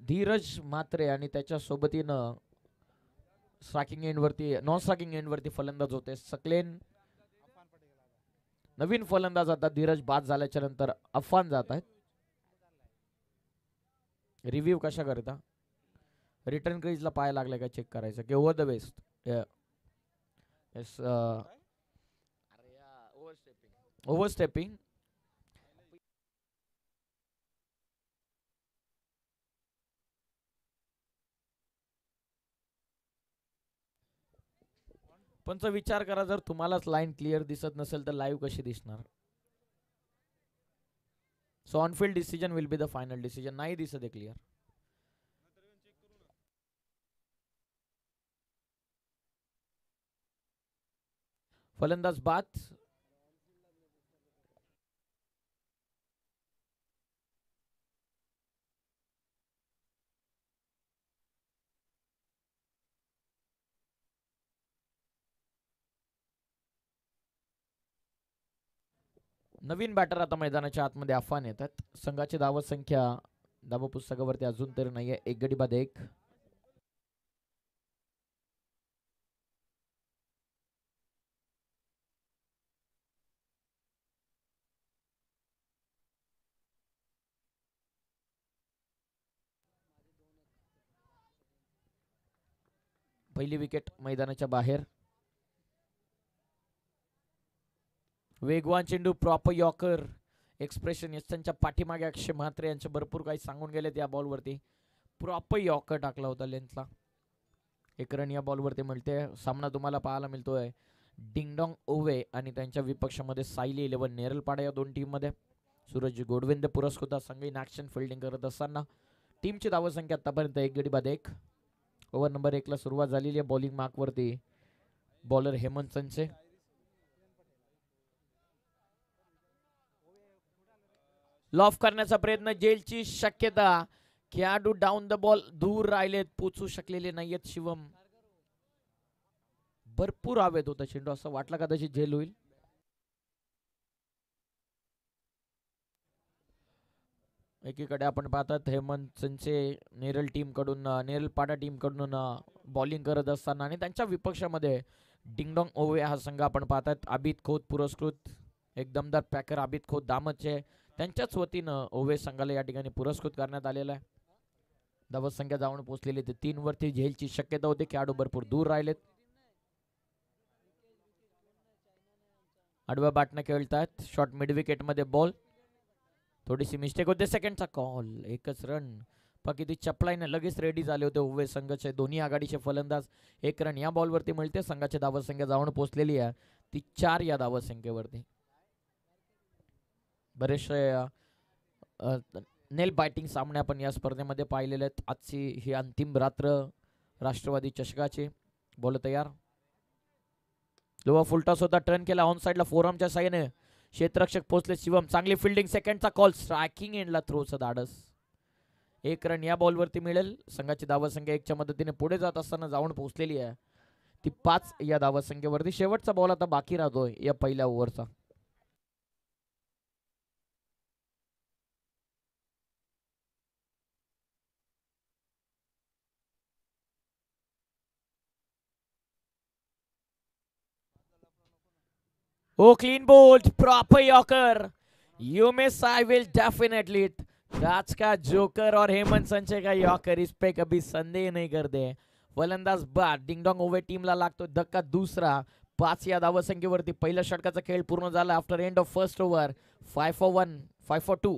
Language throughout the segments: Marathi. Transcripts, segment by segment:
धीरज म्हात्रे आणि त्याच्या सोबतीनं स्ट्रायकिंग एंडवरती नॉन स्ट्रायकिंग एंडवरती फलंदाज होते सकलेन. नवीन फलंदाज आता धीरज बाद झाल्याच्या नंतर अफान जात आहेत. रिव्ह्यू कशा करता रिटर्न क्रीजला पाय लागले का चेक करायचं की over the best. Over stepping पण विचार करा जर तुम्हालाच लाईन क्लिअर दिसत नसेल तर लाईव्ह कशी दिसणार. So on field decision will be the final decision. नाही दिसत आहे क्लिअर. फलंदाज बाद. नवीन बॅटर आता मैदानाच्या आतमध्ये आव्हान येतात. संघाची धाव संख्या धाव पुस्तकावरती अजून तरी नाहीये. एक गडी बाद एक. पहिली विकेट मैदानाच्या बाहेर. वेगवान चेंडू प्रॉपर यॉकर एक्सप्रेशन त्यांच्या पाठीमागे अक्षय म्हात्रे यांचे भरपूर काही सांगून गेलेत या बॉलवरती. प्रॉपर यॉकर टाकला होता लेन्थला. एक रन या बॉलवरती मिळते. सामना तुम्हाला पाहायला मिळतोय डिंगडॉंग ओवे आणि त्यांच्या विपक्षामध्ये सायली 11 नेरलपाडा या दोन टीम मध्ये. सूरज गोडविंद पुरस्कृत संघ इन ऍक्शन फिल्डिंग करत असताना टीमची धावसंख्या आतापर्यंत एक गडी बाद एक. ओव्हर नंबर 1 ला सुरुवात झालेली आहे. बॉलिंग मार्क वरती बॉलर हेमंत संचे. लॉफ करण्याचा प्रयत्न जेलची शक्यता. खेळाडू डाऊन द बॉल दूर राहिलेत पोचू शकलेले नाहीयेत. शिवम भरपूर हवेत होता चेंडू. असं वाटलं का तशी झेल होईल. एकीकडे आपण पाहतात हेमंत संचे नेरल टीम कडून नेरलपाडा टीम कडून बॉलिंग करत असताना आणि त्यांच्या विपक्षामध्ये डिंगडॉंग ओवे हा संघ आपण पाहतात. आबिद खोत पुरस्कृत एक दमदार पॅकर आबिद खोत दामतचे त्यांच्याच वतीनं ओवे संघाला या ठिकाणी पुरस्कृत करण्यात आलेला आहे. धावसंख्या जाऊन पोहोचलेली ते 3 वरती झेलची शक्यता होती. खेळाडू भरपूर दूर राहिलेत. आडव्या बॅटने खेळतात. शॉर्ट मिड विकेट मध्ये बॉल. थोडीशी मिस्टेक होते. सेकंडचा कॉल. एकच रन. किती चपलाईने लगेच रेडी झाले होते उभे संघाचे दोन्ही आघाडीचे फलंदाज. एक रन या बॉलवरती मिळते. संघाची धावसंख्या जाऊन पोहोचलेली आहे ती 4 या धावसंख्येवरती. बरेचसे नेल बायटिंग सामने आपण या स्पर्धेमध्ये पाहिलेले आहेत. आजची ही अंतिम रात्र राष्ट्रवादी चषकाची. बॉल तयार. लोवा फुलटॉस होता. टर्न केला ऑन साइडला फोरमच्या साह्याने क्षेत्ररक्षक पोहोचले. शिवम चांगली फिल्डिंग. सेकंडचा कॉल. स्ट्रायकिंग एंडला थ्रोचं धाडस. एक रन या बॉलवरती मिळेल. संघाची धावसंख्या 1च्या मदतीने पुढे जात असताना जाऊन पोहोचलेली आहे ती 5 या धावसंख्येवरती. शेवटचा बॉल आता बाकी राहतोय या पहिल्या ओव्हरचा. Oh, clean bowled, proper Yorker. You miss, I will definitely hit. राज का जोकर और हेमंत संचय का यॉकर इस पे कभी संदेह नहीं करते. फलंदाज बाद. डिंगडॉंग ओव्हे टीमला लागतो धक्का दुसरा. 5 या धावसंख्येवरती पहिल्या षटकाचा खेळ पूर्ण झाला. After end of first over 5 for 1, 5 for 2.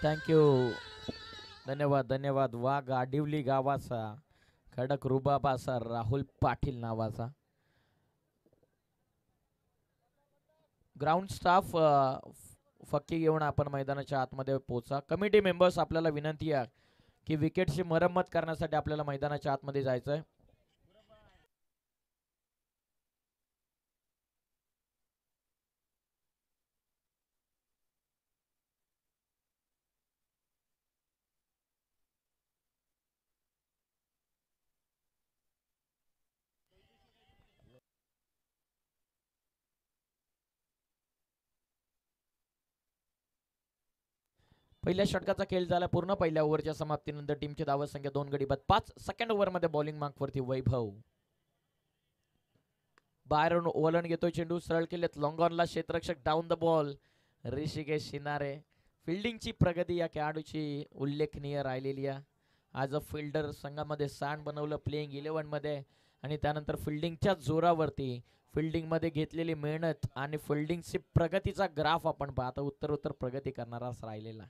Thank you. धन्यवाद धन्यवाद. वा गाडिवली गावाचा खडक रुबाब असा राहुल पाटील नावाचा. ग्राउंड स्टाफ फक्की घेऊन आपण मैदानाच्या आतमध्ये पोहोचा. कमिटी मेंबर्स आपल्याला विनंती आहे की विकेटची मरम्मत करण्यासाठी आपल्याला मैदानाच्या आतमध्ये जायचंय. पहिल्या षटकाचा खेळ झाला पूर्ण. पहिल्या ओव्हरच्या समाप्तीनंतर टीमची धावत संख्या 2 गडी बाद 5. सेकंड ओव्हरमध्ये बॉलिंग मार्कवरती वैभव. बाहेरून ओव्हरलन घेतोय चेंडू. सरळ केलेत लॉंग ऑनला क्षेत्ररक्षक down the ball Rishikesh Shinare. फिल्डिंगची प्रगती या खेळाडूची उल्लेखनीय राहिलेली आहे. आज अ फिल्डर संघामध्ये सांड बनवलं प्लेइंग 11 मध्ये आणि त्यानंतर फिल्डिंगच्या जोरावरती फिल्डिंगमध्ये घेतलेली मेहनत आणि फिल्डिंगची प्रगतीचा ग्राफ आपण पाहता उत्तर प्रगती करणाराच राहिलेला.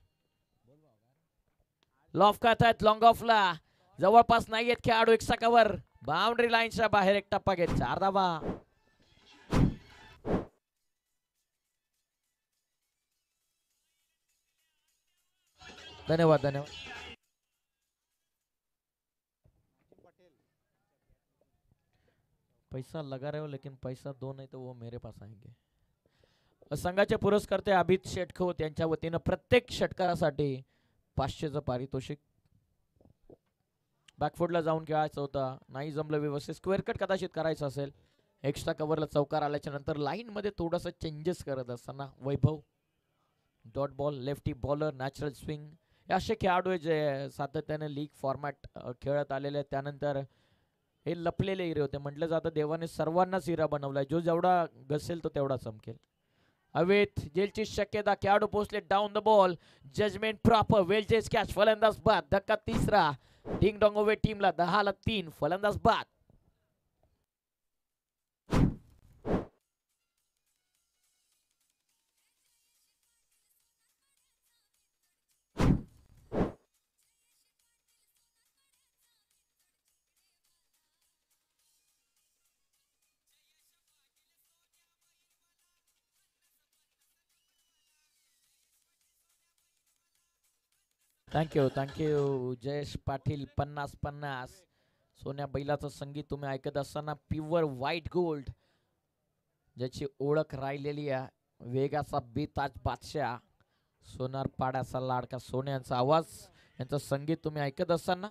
लॉफ करतायत लॉंग ऑफला. जवळपास नाहीयेत खेळाडू. एक्स्ट्रा कव्हर बाउंड्री लाईनच्या बाहेर एक टप्पा घेत 4 धावा. धन्यवाद धन्यवाद. पैसा लगा रहे हो लेकिन पैसा दो नहीं तो वो मेरे पास आएंगे. संघाचे पुरस्कर्ते अभित शेटखोत यांच्या वतीनं प्रत्येक षटकारासाठी 500चं पारितोषिक. बॅकफुटला जाऊन खेळायचं होतं, नाही जमलं व्यवस्थित. स्क्वेअर कट कदाचित करायचं असेल. एक्स्ट्रा कव्हरला चौकार आल्याच्या नंतर लाईन मध्ये थोडासा चेंजेस करत असताना Vaibhav. Dot ball lefty bowler natural swing. हे असे खेळाडू जे सातत्याने लीग फॉर्मॅट खेळत आलेले. त्यानंतर हे लपलेले हिरे होते. म्हटलं जातं देवाने सर्वांनाच हिरा बनवलाय. जो जेवढा घसेल तो तेवढा चमकेल. अवेत जेलची शक्यता. खेळाडू पोहोचले down the ball. Judgement proper. Well जेस कॅच. फलंदाज बाद. धक्का तिसरा. डिंग डॉंग ओवे टीमला 10ला 3. फलंदाज बाद. थँक्यू जयेश पाटील. 50-50. सोन्या बैलाचं संगीत तुम्ही ऐकत असताना प्युअर व्हाईट गोल्ड ज्याची ओळख राहिलेली आहे. वेगाचा बेताज बादशाह सोनार पाड्याचा लाडका सोन्यांचा आवाज यांचं संगीत तुम्ही ऐकत असताना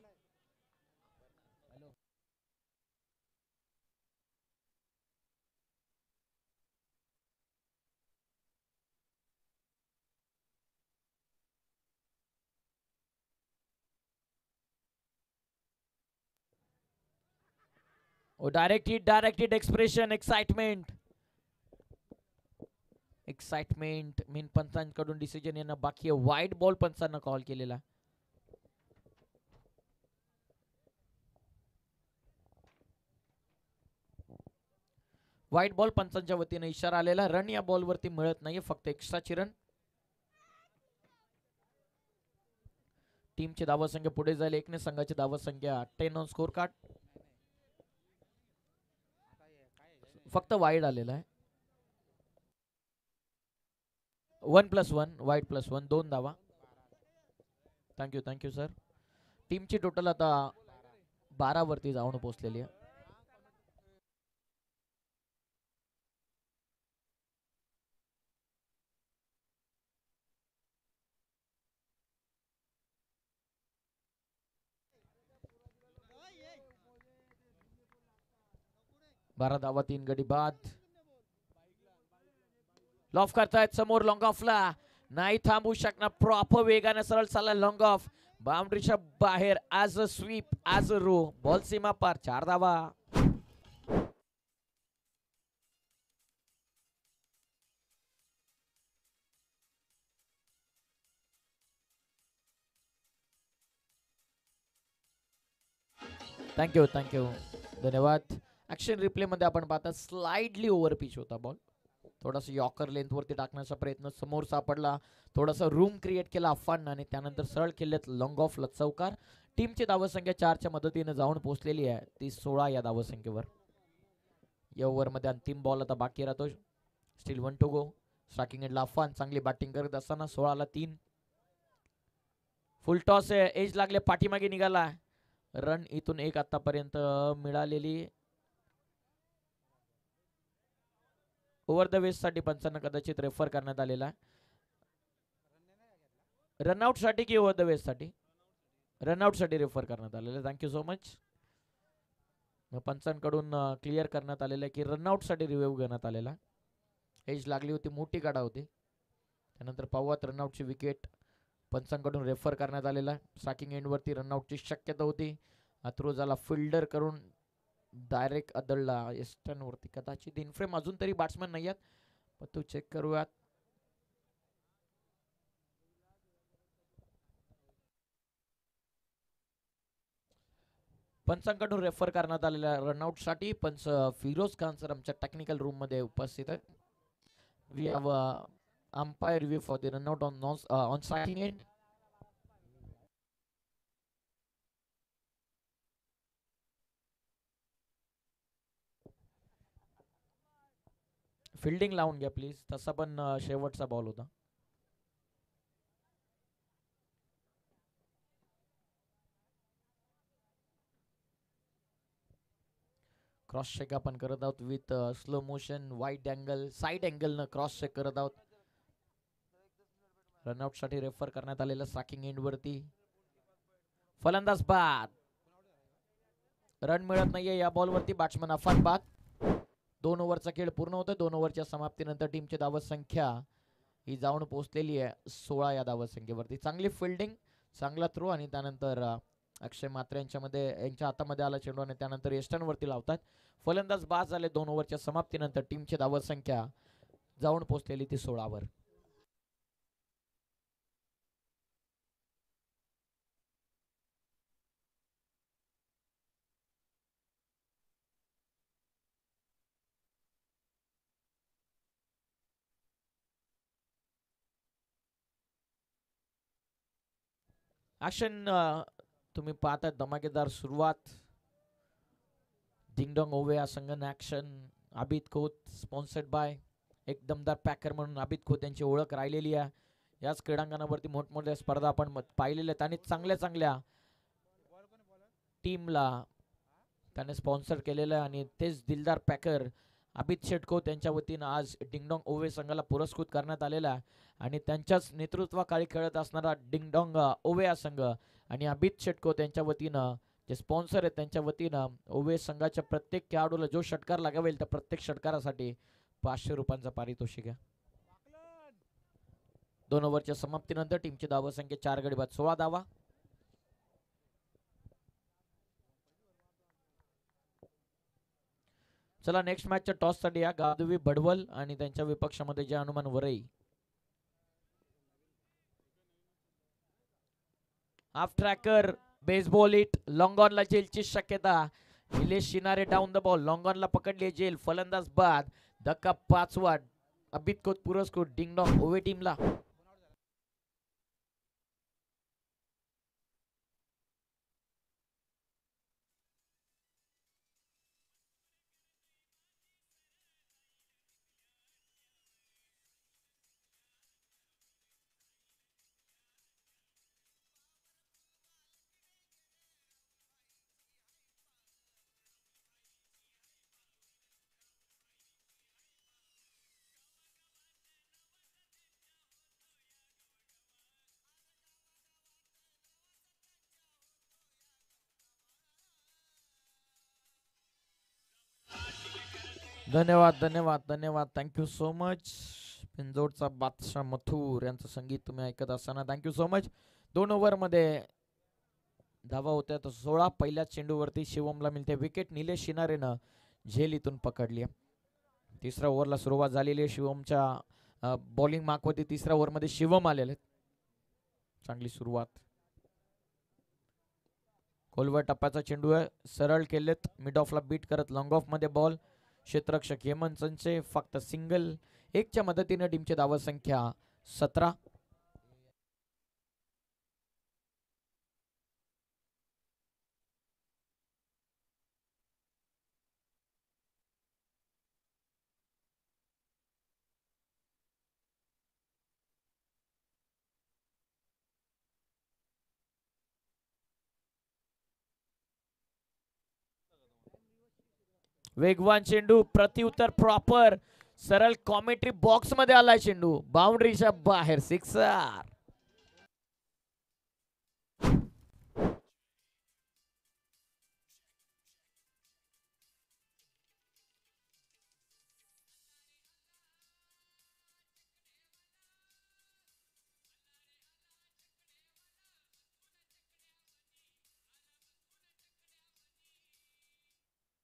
direct hit expression excitement main पंचांकडून डिसिजन येणं बाकी आहे. वाईट बॉल पंचांना कॉल केलेला. व्हाईट बॉल पंचांच्या वतीने इशारा आलेला. रन या बॉल वरती मिळत नाहीये, फक्त एक्स्ट्राची रन. टीमची धावत संख्या पुढे जाईल 1 ने. संघाची धावत संख्या 10 ऑन स्कोर कार्ड. फक्त वाईड आलेला आहे. 1+1 वाईड +1 2 धावा. Thank you sir. टीमची टोटल आता 12 वरती जाऊन पोहोचलेली आहे. बारा धावा 3 गडी बाद. लॉफ करतायत समोर लॉंग ऑफला. नाही थांबू शकणार. प्रॉपर वेगाने सरळ चालला लॉंग ऑफ. बाउंड्रीच्या बाहेर. As a sweep as a row. Ball सीमा पार. 4 धावा. थँक्यू धन्यवाद. ऍक्शन रिप्ले मध्ये आपण पाहता स्लाइडली ओव्हर पिच होता बॉल. थोडासा यॉकर लेंथ वरती टाकण्याचा प्रयत्न, समोर सापडला, थोडासा रूम क्रिएट केला अफान आणि त्यानंतर सरळ केलेत लॉंग ऑफला चौकार. टीमची धावसंख्या 4च्या मदतीने जाऊन पोहोचलेली आहे ती 16 या धावसंख्येवर. या ओव्हरमध्ये अंतिम बॉल आता बाकी राहतो. Still 1 to go. स्ट्रायकिंग एंडला अफान चांगली बॅटिंग करत असताना 16ला 3. फुल टॉस आहे, एज लागले, पाठीमागे निघाला. रन इथून एक आतापर्यंत मिळालेली. ओव्हर द वेस्ट साठी पंचांना कदाचित रेफर करण्यात आलेला. रनआउट साठी की ओव्हर द वेस्ट साठी? रनआउट साठी रेफर करण्यात आलेलं. Thank you so much. पंचांकडून क्लिअर करण्यात आलेलं आहे की रनआउट साठी रिव्ह्यू घेण्यात आलेला. एज लागली होती, मोठी गाडा होती. त्यानंतर पावत रनआउटची विकेट पंचांकडून रेफर करण्यात आलेला. स्ट्रायकिंग एंडवरती रनआउटची शक्यता होती. अथ्रुजाला फिल्डर करून डायरेक्ट अदळला एस्टर्न वरती. कदाचित इन फ्रेम अजून तरी बॅट्समॅन नाही आहेत, पण तो चेक करूयात. पंचांकडून रेफर करण्यात आलेल्या रनआउट साठी पंच फिरोज खान सर आमच्या टेक्निकल रूम मध्ये उपस्थित आहे. We have umpire review for the run out on striking end. Fielding लावून घ्या प्लीज. तसा पण शेवटचा बॉल होता. क्रॉस चेक आपण करत आहोत with slow motion, wide angle, side angle न क्रॉस चेक करत आहोत. रनआउट साठी रेफर करण्यात आलेलं स्ट्रायकिंग एंड वरती. फलंदाज बाद. रन मिळत नाहीये या बॉल वरती. बॅट्समन अफान बाद. 2 ओव्हरचा खेळ पूर्ण होतो. 2 ओव्हरच्या समाप्तीनंतर टीमची धावत संख्या ही जाऊन पोहोचलेली आहे 16 या धावत संख्येवरती. चांगली फिल्डिंग, चांगला थ्रो आणि त्यानंतर अक्षय मात्रे यांच्या हातामध्ये आला चेंडू आणि त्यानंतर एस्टर्न वरती लावतात. फलंदाज बाद झाले. 2 ओव्हरच्या समाप्तीनंतर टीमची धावत संख्या जाऊन पोहोचलेली ती 16 वर. ऍक्शन तुम्ही पाहता, धमाकेदार सुरुवात. डिंगडॉंग ओवे या संघन action. Abid Khot sponsored by. एक दमदार पॅकर म्हणून आबिद खोत यांची ओळख राहिलेली आहे. याच क्रीडांगणावरती मोठमोठ्या स्पर्धा आपण पाहिलेल्या आहेत आणि चांगल्या चांगल्या टीमला त्याने स्पॉन्सर केलेलं आहे. आणि तेच दिलदार पॅकर आबिद शेटको त्यांच्या वतीनं आज डिंगडॉंग ओवे संघाला पुरस्कृत करण्यात आलेला आहे. आणि त्यांच्याच नेतृत्वाखाली खेळत असणारा डिंगडॉंग ओवे या संघ आणि आबिद शेटको त्यांच्या वतीनं जे स्पॉन्सर आहेत त्यांच्या वतीनं ओवे संघाच्या प्रत्येक खेळाडूला जो षटकार लगावेल त्या प्रत्येक षटकारासाठी 500 रुपयांचा पारितोषिक आहे. 2 ओव्हरच्या समाप्तीनंतर टीमची धावसंख्या 4 गडी बाद 16 धावा. चला नेक्स्ट मॅचच्या टॉस साठी या गादवी बडवल आणि त्यांच्या विपक्षामध्ये जे Hanuman Varai. Half tracker, baseball hit, long ऑनला जेलची शक्यता. Nilesh Shinare down the ball, long ऑनला पकडले जेल. फलंदाज बाद. धक्का 5वा. अबिद खोत पुरस्कृत डिंगडॉंग ओवे टीमला. धन्यवाद धन्यवाद धन्यवाद. Thank you so much. पिंजोडचा बादशाह मथुर यांचं संगीत तुम्ही ऐकत असताना थँक्यू सो मच. 2 ओव्हरमध्ये धावा होत्या तर 16. पहिल्या चेंडूवरती शिवमला मिळते विकेट. निलेश शिनारेनं झेल इथून पकडली. 3ऱ्या ओव्हरला सुरुवात झालेली आहे. शिवमच्या बॉलिंग मार्कवरती 3ऱ्या ओव्हरमध्ये शिवम आलेले. चांगली सुरुवात. खोलवर टप्प्याचा चेंडू आहे. सरळ केलेत मिड ऑफला बीट करत लॉंग ऑफ मध्ये बॉल. क्षेत्ररक्षक हेमंत संचे फक्त सिंगल. 1च्या मदतीने टीमची धाव संख्या 17. वेगवान चेंडू, प्रत्युत्तर प्रॉपर, सरळ कॉमेंट्री बॉक्स मध्ये आलाय चेंडू, बाउंड्रीच्या बाहेर, सिक्सर.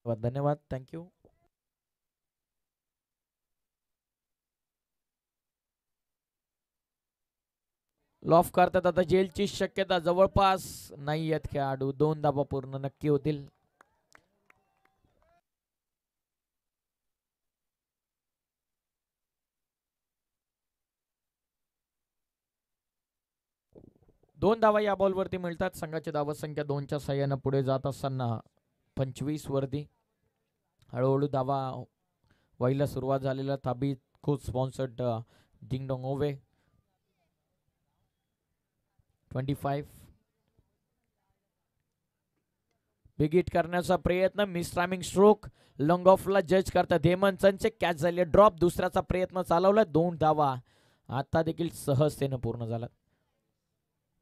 धन्यवाद, थँक्यू. लॉफ करतात आता जेलची शक्यता जवळपास नाही आहेत खेळाडू. 2 धावा पूर्ण नक्की होतील. दोन धावा या बॉलवरती मिळतात. संघाची धावा संख्या 2च्या साह्यानं पुढे जात असताना 25 वरती. हळूहळू धावा व्हायला सुरुवात झालेला थाबी खूप sponsored ding dong ओवे. 25. Big hit करण्याचा प्रयत्न, मिस टायमिंग स्ट्रोक, लॉंग ऑफला जज करतात हेमंतचे. कॅच झाली, ड्रॉप, दुसऱ्याचा प्रयत्न चालवला. 2 धावा आता देखील सहजतेने पूर्ण झाला.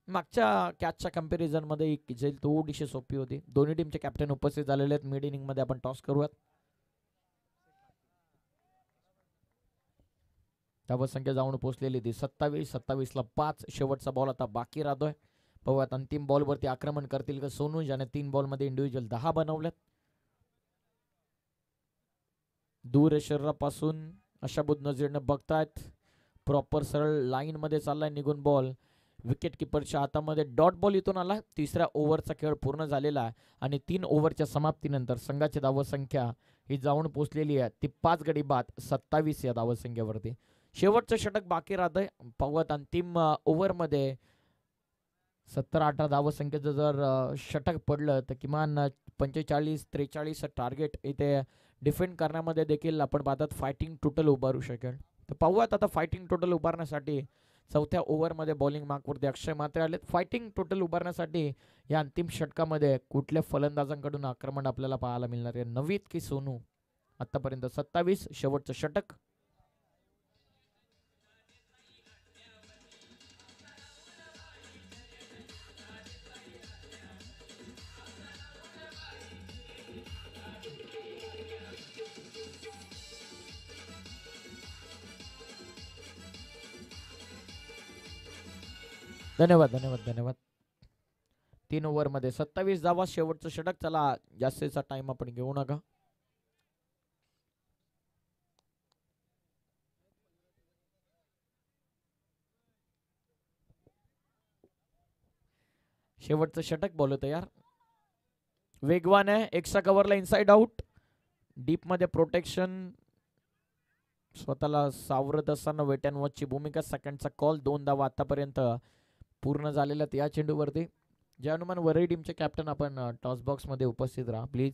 मागच्या कॅचच्या कंपॅरिझन मध्ये एक झेल थोडीशी सोपी होती. दोन्ही टीमचे कॅप्टन उपस्थित झालेले आहेत. मिड इनिंग मध्ये आपण टॉस करूयात. धावा संख्या जाऊन पोहोचलेली ती 27. 27 ला 5. शेवटचा बॉल आता बाकी राहतोय. पाहूयात अंतिम बॉल वरती आक्रमण करतील का सोनू, ज्याने 3 बॉल मध्ये इंडिव्हिज्युअल 10 बनवलेत. दूर शरीरापासून अशाबुद्ध नजरेने बघतायत. प्रॉपर सरळ लाईन मध्ये चाललाय निघून बॉल. विकेट किपरच्या हातामध्ये डॉट बॉल इथून आला. तिसऱ्या ओव्हरचा खेळ पूर्ण झालेला आहे आणि 3 ओव्हरच्या समाप्तीनंतर संघाची धाव संख्या ही जाऊन पोहोचलेली आहे ती 5 गडी बाद 27 या धाव संख्येवरती. शेवटचं षटक बाकी राहतंय. पाहूयात अंतिम ओव्हरमध्ये 17-18 धाव संख्येचं जर षटक पडलं तर किमान 45-43 टार्गेट इथे डिफेंड करण्यामध्ये देखील आपण पाहतात फायटिंग टोटल उभारू शकेल. तर पाहूयात आता फायटिंग टोटल उभारण्यासाठी चौथ्या ओव्हरमध्ये बॉलिंग मार्कवरती अक्षय मात्रे आलेत. फायटिंग टोटल उभारण्यासाठी या अंतिम षटकामध्ये कुठल्या फलंदाजांकडून आक्रमण आपल्याला पाहायला मिळणार आहे, नवीद की सोनू. आतापर्यंत 27. शेवटचं षटक. धन्यवाद, धन्यवाद, धन्यवाद. 3 ओव्हरमध्ये 27 धावा, शेवटचं षटक. चला जास्तीचा टाइम आपण घेऊ नका. शेवटचं षटक. बॉल तयार, वेगवान आहे, एक्स्ट्रा कव्हरला इनसाइड आउट. डीप मध्ये प्रोटेक्शन, स्वतःला सावरत असताना वेट अँड वॉचची भूमिका. सेकंडचा कॉल. 2 धावा आतापर्यंत पूर्ण झालेल्या या चेंडूवरती. जे हनुमान वरळी टीमचे कॅप्टन आपण टॉस बॉक्स मध्ये उपस्थित राहा प्लीज.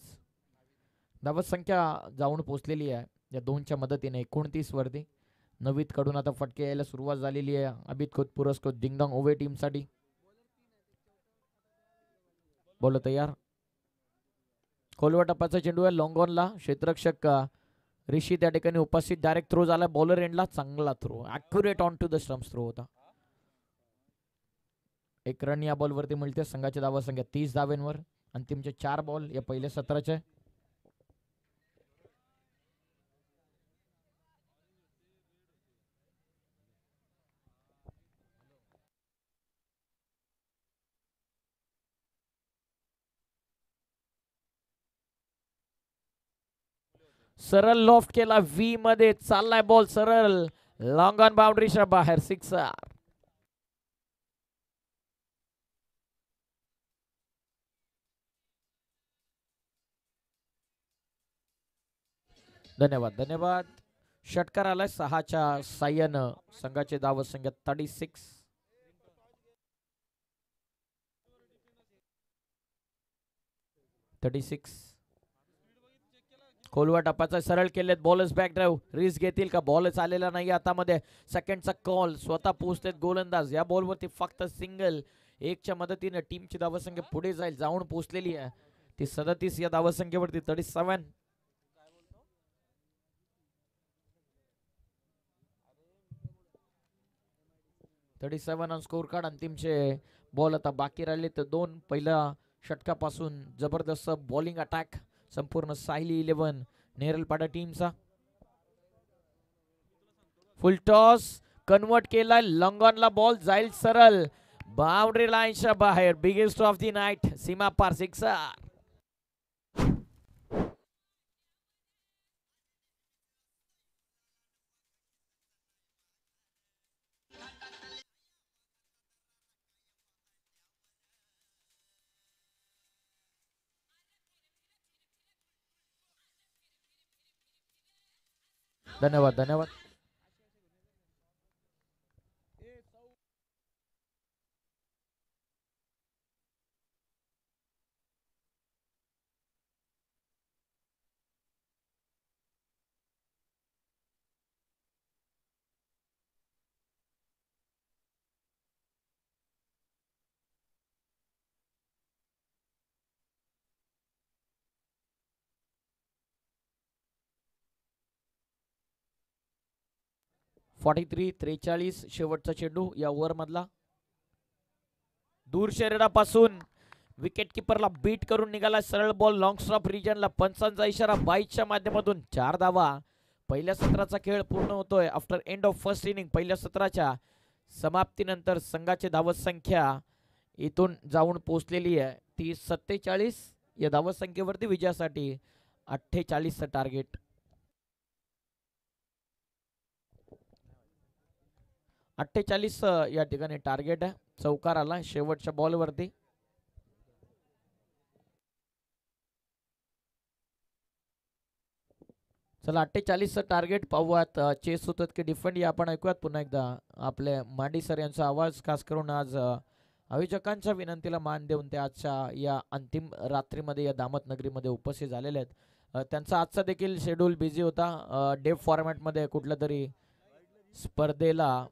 धावत संख्या जाऊन पोहोचलेली आहे या 2च्या मदतीने 29 वरती. नवीद कडून आता फटके यायला सुरुवात झालेली आहे. अभित खोत पुरस्कृत डिंगडॉंग ओवे टीम साठी. बॉल तयार, खोलवा टप्प्याचा चेंडू आहे. लॉंग ऑनला क्षेत्ररक्षक ऋषी त्या ठिकाणी उपस्थित. डायरेक्ट थ्रो झाला बॉलर एंडला. चांगला throw, accurate on to the stumps throw होता. 1 रन या बॉलवरती मिळते. संघाची धावा संख्या 30 धावेंवर. अंतिमचे 4 बॉल या पहिल्या सत्राचे. सरळ लॉफ्ट केला, व्ही मध्ये चाललाय बॉल सरळ लॉंग ऑन बाउंड्रीच्या बाहेर, सिक्सर. धन्यवाद, धन्यवाद. षटकार आलाय 6च्या साह्यानं संघाचे धाव संख्या 36. खोलवा टप्प्याचा सरळ केलेत. बॉलच बॅक ड्राईव्ह रिस्क घेतील का? बॉलच आलेला नाही हातामध्ये. सेकंडचा कॉल स्वतः पोहोचतेत गोलंदाज. या बॉलवरती फक्त सिंगल. एकच्या मदतीने टीमची धावसंख्या पुढे जाऊन पोहोचलेली आहे ती 37 या धावसंख्येवरती. 37. On score card. अंतिमचे बॉल आता बाकी राहिले तर 2. पहिल्या षटकापासून जबरदस्त बॉलिंग अटॅक संपूर्ण सायली 11 नेरलपाडा टीमचा. फुल टॉस कन्वर्ट केलाय. लॉंगॉनला बॉल जाईल सरळ बाउंड्री लाईनच्या बाहेर. बिगेस्ट ऑफ दी नाईट सीमा पार सिक्सर. धन्यवाद धन्यवाद. .43 43 शेवटचा चेंडू या ओव्हर मधला. दूर शरीरापासून विकेट किपरला बीट करून निघाला सरळ बॉल लॉंग स्टॉप रिजनला. पंचांचा इशारा 22च्या माध्यमातून 4 धावा. पहिल्या सत्राचा खेळ पूर्ण होतोय after end of first inning. पहिल्या सत्राच्या समाप्तीनंतर संघाची धावत संख्या इथून जाऊन पोहोचलेली आहे ती 47 या धावत संख्येवरती विजयासाठी 48चं टार्गेट. 48 या ठिकाणी टार्गेट आहे. चौकार आला शेवटच्या बॉलवरती. चला 48चं टार्गेट पाहूयात. चेस होतात की डिफेंड या आपण ऐकूयात पुन्हा एकदा आपले मांडी सर यांचा आवाज. खास करून आज आयोजकांच्या विनंतीला मान देऊन ते आजच्या या अंतिम रात्रीमध्ये या दामत नगरीमध्ये उपस्थित झालेले आहेत. त्यांचा आजचा देखील शेड्यूल बिझी होता. डे फॉर्मॅटमध्ये कुठल्या तरी स्पर्धेला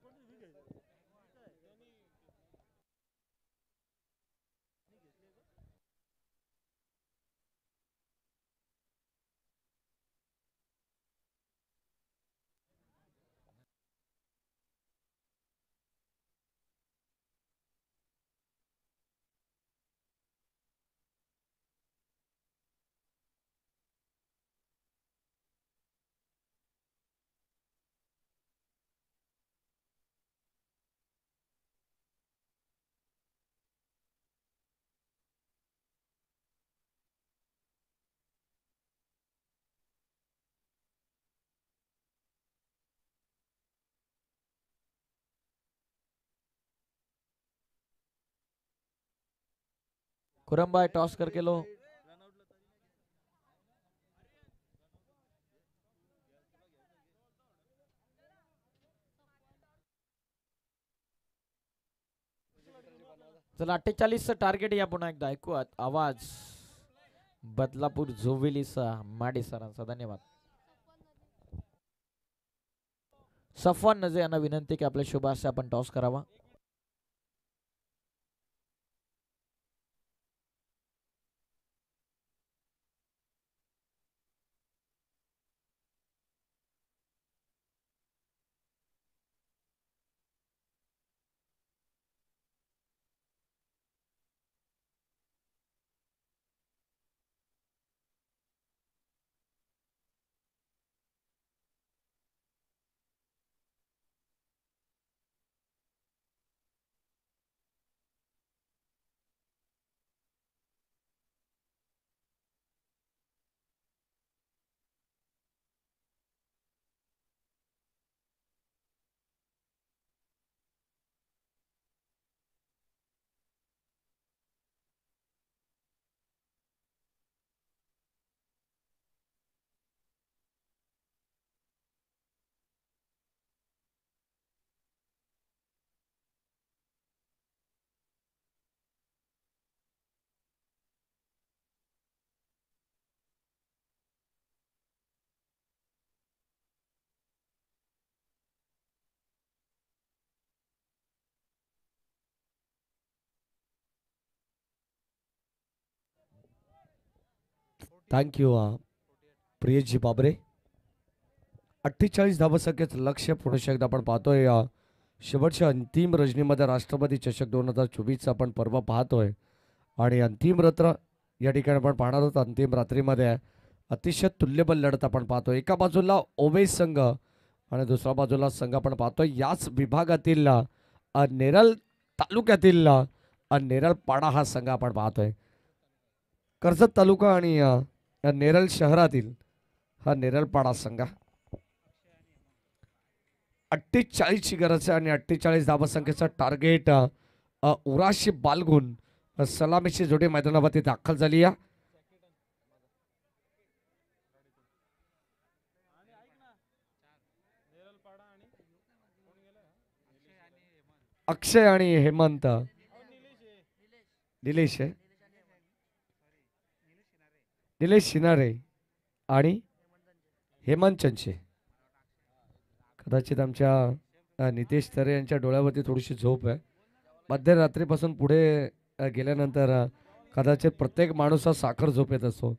कुरंबाय टॉस करके लो. चला 48चं टार्गेट या पुन्हा एकदा ऐकूयात आवाज बदलापूर झोविलीचा माडी सरांचा. धन्यवाद. सफवान नजे यांना विनंती की आपल्या शुभाशय आपण टॉस करावा. थँक्यू प्रियजी बाबरे. 48 धावसंख्येचं लक्ष्य पुढे एकदा आपण पाहतोय. शेवटच्या अंतिम रजनीमध्ये राष्ट्रपती चषक 2024 आपण पर्व पाहतोय आणि अंतिम रात्र या ठिकाणी आपण पाहणार आहोत. अंतिम रात्रीमध्ये अतिशय तुल्यबल लढत आपण पाहतोय. एका बाजूला ओवेस संघ आणि दुसऱ्या बाजूला संघ आपण पाहतोय याच विभागातील नेरळ तालुक्यातील नेरळ पाडा हा संघ आपण पाहतोय. कर्जत तालुका आणि नेरळ शहरातील हा नेरळ पाडा संघ. 48 ची गरज आहे आणि 48 धावसंख्येचं टार्गेट. उराशी बालगुन सलामीची जोडी मैदानावरती दाखल झाली आहे. अक्षय आणि हेमंत. निलेश शिनारे आणि हेमंत चंचे. कदाचित आमच्या नितेश तरे यांच्या डोळ्यावरती थोडीशी झोप आहे. मध्यरात्रीपासून पुढे गेल्यानंतर कदाचित प्रत्येक माणूस हा साखर झोपेत असतो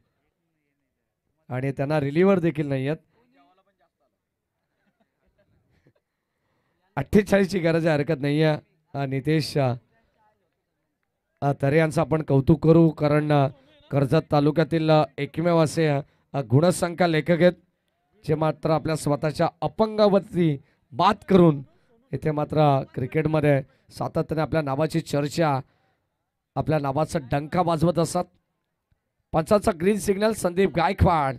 आणि त्यांना रिलीव्हर देखील नाही आहेत. 48 ची गरज आहे, हरकत नाही आहे. नितेश तरे यांचं आपण कौतुक करू, कारण कर्जत तालुक्यातील एकमेव असे गुणसंख्या लेखक आहेत जे मात्र आपल्या स्वतःच्या अपंगावरती बात करून इथे मात्र क्रिकेटमध्ये सातत्याने आपल्या नावाची चर्चा, आपल्या नावाचा डंका वाजवत असतात. पंचाचा ग्रीन सिग्नल. संदीप गायकवाड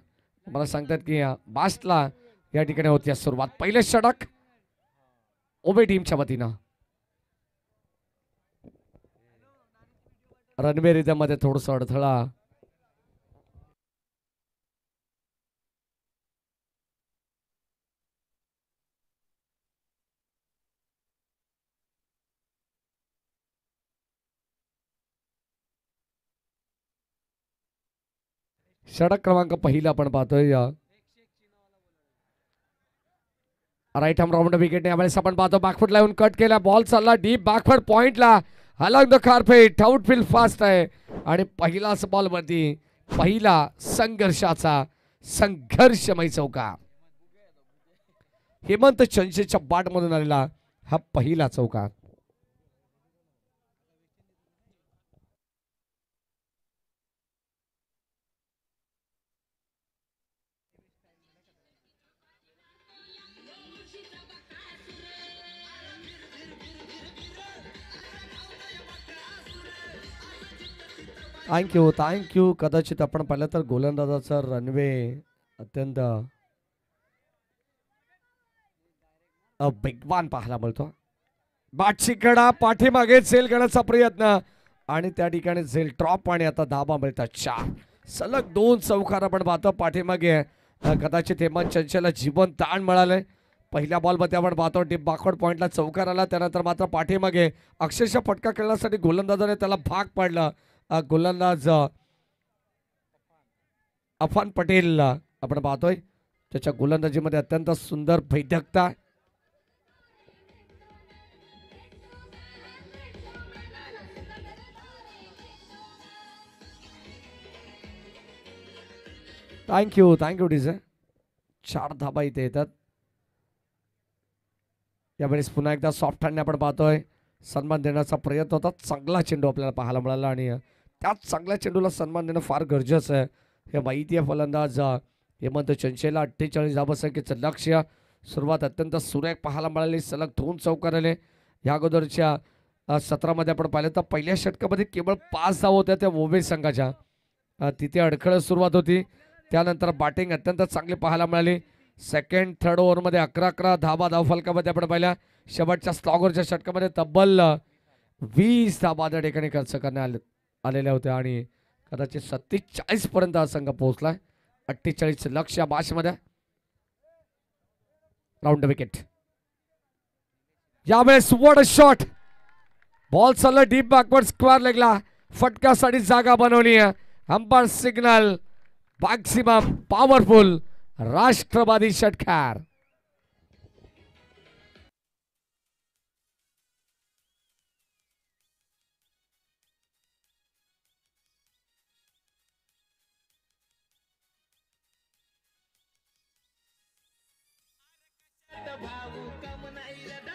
मला सांगतात की बास्टला या ठिकाणी होती सुरुवात. पहिले षटक ओबे टीमच्या वतीनं. रणबीर रिदममध्ये थोडंसं अडथळा. षटक क्रमांक पहिला आपण पाहतोय. राईट हॅम राऊंड विकेट यावेळेस आपण पाहतो. बॅकफुट लावून कट केला. बॉल चालला डीप बॅकफुट पॉइंटला. Along the carpet. Outfield fast आहे आणि पहिलाच बॉल वरती पहिला संघर्षमय चौका. हेमंत चंचेच्या बाट मधून आलेला हा पहिला चौका. थँक्यू. कदाचित आपण पाहिलं तर गोलंदाजाचा रनवे अत्यंत वेगवान पाहायला मिळतो. बाटची कडा पाठीमागे झेल करण्याचा प्रयत्न आणि त्या ठिकाणी झेल ड्रॉप आणि आता धाबा मिळतात 4. सलग 2 चौकार आपण पाहतो. पाठीमागे कदाचित हेमंत चंचलला जीवन ताण मिळालंय. पहिल्या बॉलमध्ये आपण पाहतो डीप बॅकवर्ड पॉइंटला चौकार आला. त्यानंतर मात्र पाठीमागे अक्षरशः फटका खेळण्यासाठी गोलंदाजाने त्याला भाग पाडला. गोलंदाज अफान पटेल आपण पाहतोय त्याच्या गोलंदाजीमध्ये अत्यंत सुंदर वैदकता. Thank you DJ. 4 धाबा इथे येतात. यावेळेस पुन्हा एकदा सॉफ्ट हँडने आपण पाहतोय सन्मान देण्याचा प्रयत्न होता. चांगला चेंडू आपल्याला पाहायला मिळाला आणि त्याच चांगल्या चेंडूला सन्मान देणं फार गरजेचं आहे. हे माहिती आहे फलंदाज हेमंत चंचेला. 48 धावसंख्येचं लक्ष्य. सुरुवात अत्यंत सुरेख पाहायला मिळाली. सलग 2 चौकार आले. या अगोदरच्या सत्रामध्ये आपण पाहिलं तर पहिल्या षटकामध्ये केवळ 5 धावा होत्या त्या ओवे संघाच्या. तिथे अडखळत सुरुवात होती. त्यानंतर बॅटिंग अत्यंत चांगली पाहायला मिळाली. सेकंड थर्ड ओव्हरमध्ये 11 धावफलकामध्ये आपण पाहिल्या. शेवटच्या स्लॉगरच्या षटकामध्ये तब्बल 20 धाबा त्या ठिकाणी खर्च करण्यात आलेल्या होत्या आणि कदाचित 47 पर्यंत हा संघ पोहोचलाय. 48 लक्ष मॅच मध्ये. Round wicket. यावेळेस वॉट अ शॉट. बॉल चालला डीप बॅकवर्ड स्क्वेअर लेगला. फटक्यासाठी जागा बनवली आहे. अंपायर सिग्नल मॅक्सिमम पॉवरफुल राष्ट्रवादी षटकार.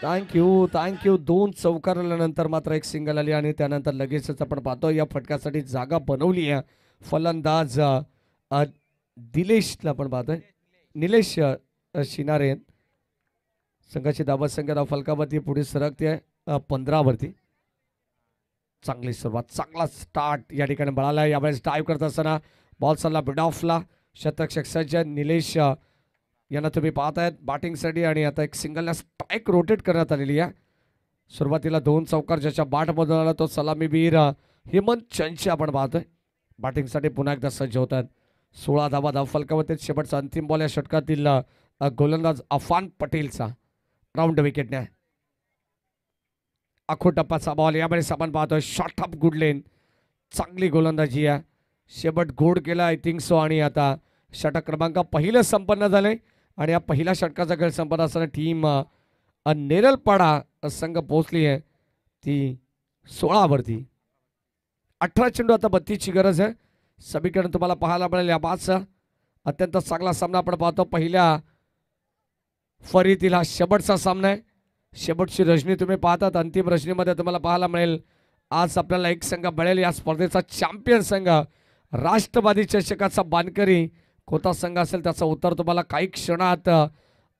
थँक्यू. 2 चौकार आल्यानंतर मात्र एक सिंगल आली आणि त्यानंतर लगेचच आपण पाहतो या फटक्यासाठी जागा बनवली आहे फलंदाज दिलेशला आपण पाहतोय निलेश शिनारे. संघाची धावा संख्या फलकावरती पुढे सरकते 15 वरती. चांगली सुरुवात चांगला स्टार्ट या ठिकाणी मिळाला. यावेळेस डाईव्ह करत असताना बॉल चालला मिड ऑफला. शतक सज्ज निलेश यांना तुम्ही पाहतायत बॅटिंगसाठी आणि आता एक सिंगलला स्ट्राईक रोटेट करण्यात आलेली आहे. सुरुवातीला 2 चौकार ज्याच्या बॅटमधून आला तो सलामीवीर हेमंत चंच आपण पाहतोय बॅटिंगसाठी पुन्हा एकदा सज्ज होत आहेत. 16 धावा फलकावरती. शेवटचा अंतिम बॉल या षटकातील गोलंदाज अफान पटेलचा राऊंड विकेटने. आखो टप्पाचा बॉल यावेळेस आपण पाहतोय शॉर्ट ऑफ गुड लेन. चांगली गोलंदाजी आहे. शेवट गोड केला आय थिंक सो. आणि आता षटक क्रमांक पहिलं संपन्न झाले आणि या पहिल्या षटकाचा खेळ संपन्न असताना टीम नेरलपाडा संघ पोहोचली आहे ती 16 वरती. 18 चेंडू आता 32 ची गरज आहे. सगळीकडे तुम्हाला पाहायला मिळेल या बादचा अत्यंत चांगला सामना आपण पाहतो. पहिल्या फरीतील हा शेवटचा सामना आहे. शेवटची रजनी तुम्ही पाहतात. अंतिम रजनीमध्ये तुम्हाला पाहायला मिळेल आज आपल्याला एक संघ मिळेल या स्पर्धेचा चॅम्पियन संघ राष्ट्रवादी चषकाचा बानकरी. कोणता संघ असेल त्याचं उत्तर तुम्हाला काही क्षणात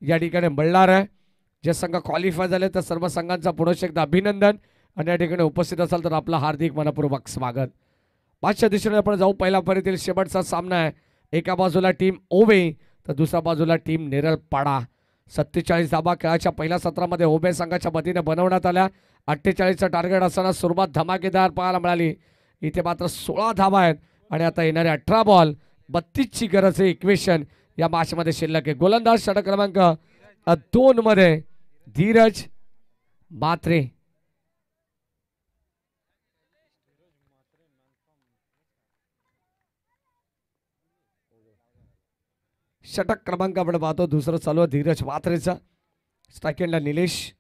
या ठिकाणी मिळणार आहे. जे संघ क्वालिफाय झाले त्या सर्व संघांचा पुनश्च एकदा अभिनंदन आणि या ठिकाणी उपस्थित असाल तर आपलं हार्दिक मनपूर्वक स्वागत. पाचच्या दिशेने आपण जाऊ. पहिल्या फरीतील शेवटचा सामना आहे. एका बाजूला टीम ओवे तर दुसऱ्या बाजूला टीम नेरलपाडा. 47 धावा खेळाच्या पहिल्या सत्रामध्ये ओबे संघाच्या वतीने बनवण्यात आल्या. 48चं टार्गेट असताना सुरुवात धमाकेदार पाहायला मिळाली. इथे मात्र 16 धावा आहेत आणि आता येणारे 18 बॉल 32 ची गरज आहे. इक्वेशन या मॅचमध्ये शिल्लक आहे. गोलंदाज षटक क्रमांक 2 मध्ये धीरज म्हात्रे. षटक क्रमांक आपण पाहतो दुसरं चालू आहे धीरज म्हात्रेचा. Strike Nilesh.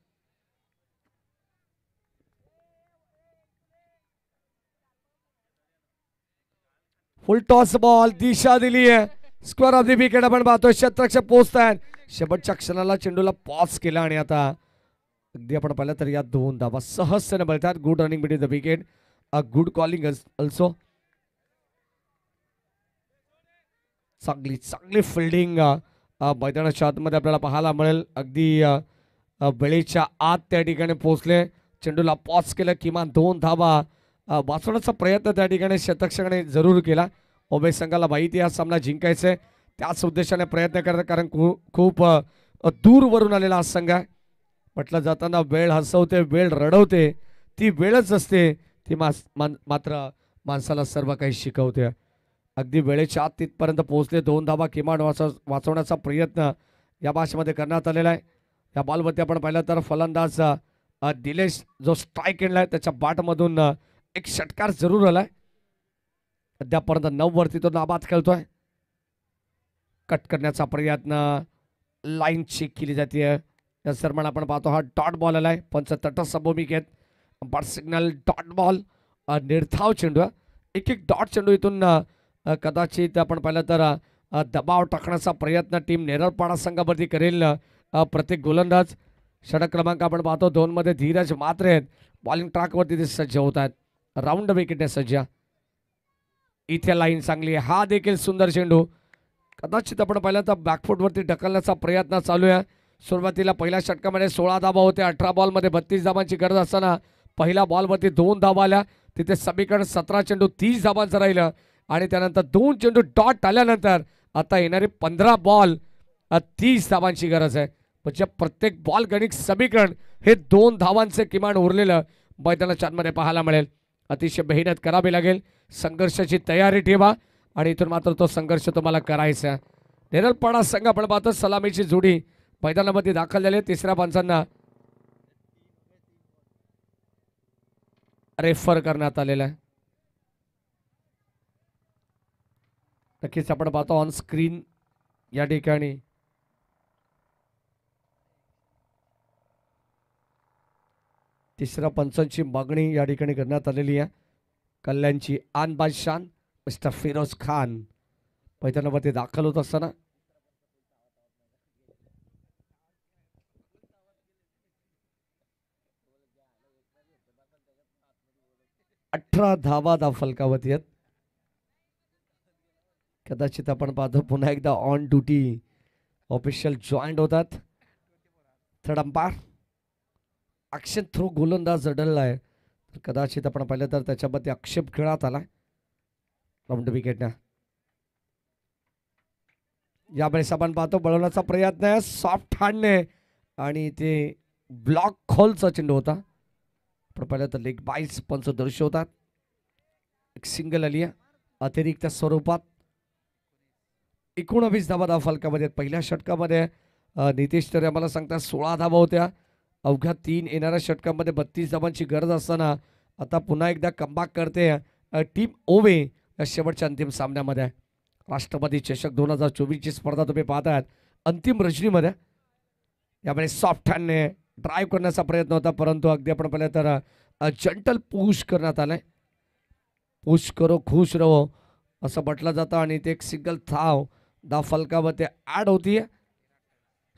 Full toss ball दिशा दिली आहे. स्क्वेअर ऑफ द विकेट आपण पाहतोय. क्षेत्ररक्षक पोहोचतायत. शेवटच्या क्षणाला चेंडूला पॉज केला आणि आता अगदी आपण पाहिलं तर या 2 धावा सहजतेने मिळतात. Good running between the wicket. Good calling also. चांगली फिल्डिंग मैदानाच्या आतमध्ये आपल्याला पाहायला मिळेल. अगदी वेळेच्या आत त्या ठिकाणी पोहोचले. चेंडूला पॉज केलं. किमान 2 धावा वाचवण्याचा प्रयत्न त्या ठिकाणी शतक्षकाने जरूर केला. ओबे संघाला माहिती हा सामना जिंकायचा आहे. त्याच उद्देशाने प्रयत्न करतात कारण खूप दूरवरून आलेला हा संघ आहे. म्हटलं जाताना वेळ हसवते वेळ रडवते ती वेळच असते ती मात्र माणसाला सर्व काही शिकवते. अगदी वेळेच्या आत तिथपर्यंत पोहोचले. 2 धावा किमान वाचवण्याचा प्रयत्न या मॅचमध्ये करण्यात आलेला आहे. या बॉलवरती आपण पाहिलं तर फलंदाज दिलेश जो स्ट्राईक एंडला आहे त्याच्या बॅटमधून एक षटकार जरूर आलाय. अद्यापर्यंत 9 वरती तो नाबाद खेळतोय. कट करण्याचा प्रयत्न. लाईन चेक केली जाते. या दरम्यान आपण पाहतो हा डॉट बॉल आलाय. पंच तटस्थ भूमिकेत अंपायर सिग्नल डॉट बॉल. निर्धाव चेंडू. एक डॉट चेंडू इथून कदाचित आपण पाहिलं तर दबाव टाकण्याचा प्रयत्न टीम नेरलपाडा संघावरती करेल प्रत्येक गोलंदाज. षटक क्रमांक आपण पाहतो 2 मध्ये धीरज म्हात्रे आहेत. बॉलिंग ट्रॅकवरती ते सज्ज होत आहेत. राऊंड विकेटने सज्ज. इथे लाईन चांगली आहे. हा देखील सुंदर चेंडू. कदाचित आपण पाहिलं तर बॅकफुटवरती ढकलण्याचा प्रयत्न चालू आहे. सुरुवातीला पहिल्या षटकामध्ये 16 धावा होते. 18 बॉलमध्ये 32 धावांची गरज असताना पहिल्या बॉलवरती 2 धावा आल्या. तिथे समीकरण 17 चेंडू 30 धावांचं राहिलं आणि त्यानंतर 2 चेंडू डॉट आल्यानंतर आता येणारे 15 बॉल 30 धावांची गरज आहे. म्हणजे प्रत्येक बॉल गणित समीकरण हे 2 धावांचे किमान उरलेलं मैदानाच्या आतमध्ये पाहायला मिळेल. अतिशय मेहनत करावी लागेल. संघर्षाची तयारी ठेवा आणि इथून मात्र तो संघर्ष तुम्हाला करायचा आहे. नेरलपाडा संघ आपण पाहतो सलामीची जोडी मैदानामध्ये दाखल झाली. तिसऱ्या पंचांना रेफर करण्यात आलेला आहे. नक्कीच आपण पाहतो ऑन स्क्रीन या ठिकाणी तिसऱ्या पंचांची मागणी या ठिकाणी करण्यात आलेली आहे. कल्याणची आन बादशान मिस्टर फिरोज खान मैदानावरती दाखल होत असताना 18 धावा फलकावरती आहेत. कदाचित आपण पाहतो पुन्हा एकदा ऑन ड्युटी ऑफिशियल जॉईंट होतात. थर्ड अंपायर ॲक्शन थ्रो गोलंदाज अडलला आहे. कदाचित आपण पाहिलं तर त्याच्यामध्ये आक्षेप खेळात आला राऊंड विकेटनं. यावेळेस आपण पाहतो बळवण्याचा प्रयत्न आहे सॉफ्ट हँडने आणि ते ब्लॉक खोलचा चेंडू होता. आपण पाहिलं तर लेग बाईस पंच दर्शवतात. एक सिंगल आली आहे अतिरिक्त स्वरूपात. 19 धावा फलकामध्ये पहिल्या षटकामध्ये नितेश तरे आम्हाला सांगतात 16 धावा होत्या. अवघ्या 3 येणाऱ्या षटकामध्ये 32 धावांची गरज असताना आता पुन्हा एकदा कमबॅक करते टीम ओवे या शेवटच्या अंतिम सामन्यामध्ये. राष्ट्रपती चषक 2024ची स्पर्धा तुम्ही पाहतायत अंतिम रजनीमध्ये. यावेळी सॉफ्ट हँडने ड्राईव्ह करण्याचा प्रयत्न होता परंतु अगदी आपण पाहिलं तर जंटल पुश करण्यात आलंय. पुश करो खुश रहो असं म्हटलं जातं आणि ते एक सिंगल धाव फलकामध्ये ॲड होतीये.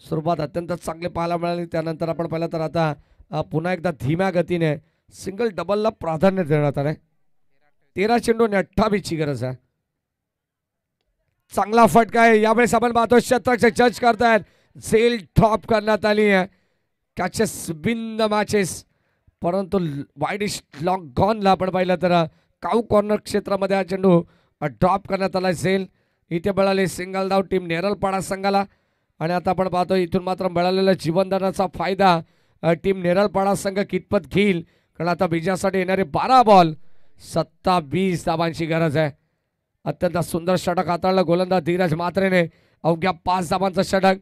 सुरुवात अत्यंत चांगली पाहायला मिळाली. त्यानंतर आपण पाहिलं तर आता पुन्हा एकदा धीम्या गतीने सिंगल डबलला प्राधान्य देण्यात आलंय. 13 चेंडू आणि 28ची गरज आहे. चांगला फटका आहे. यावेळेस आपण पाहतो शतक जज करतायत. झेल ड्रॉप करण्यात आली आहे. कॅचेस बिन द मॅचेस परंतु वाईडिश लॉंग गॉनला आपण पाहिलं तर काऊ कॉर्नर क्षेत्रामध्ये हा चेंडू ड्रॉप करण्यात आला. झेल इथे मिळाले सिंगल धाव टीम नेरलपाडा संघाला. आणि आता आपण पाहतो इथून मात्र मिळालेला जीवनदानाचा फायदा टीम नेरलपाडा संघ कितपत घेईल कारण आता विजयासाठी येणारे 12 बॉल 27 धावांची गरज आहे. अत्यंत सुंदर षटक हाताळलं गोलंदाज धीरज म्हात्रेने. अवघ्या 5 धावांचं षटक.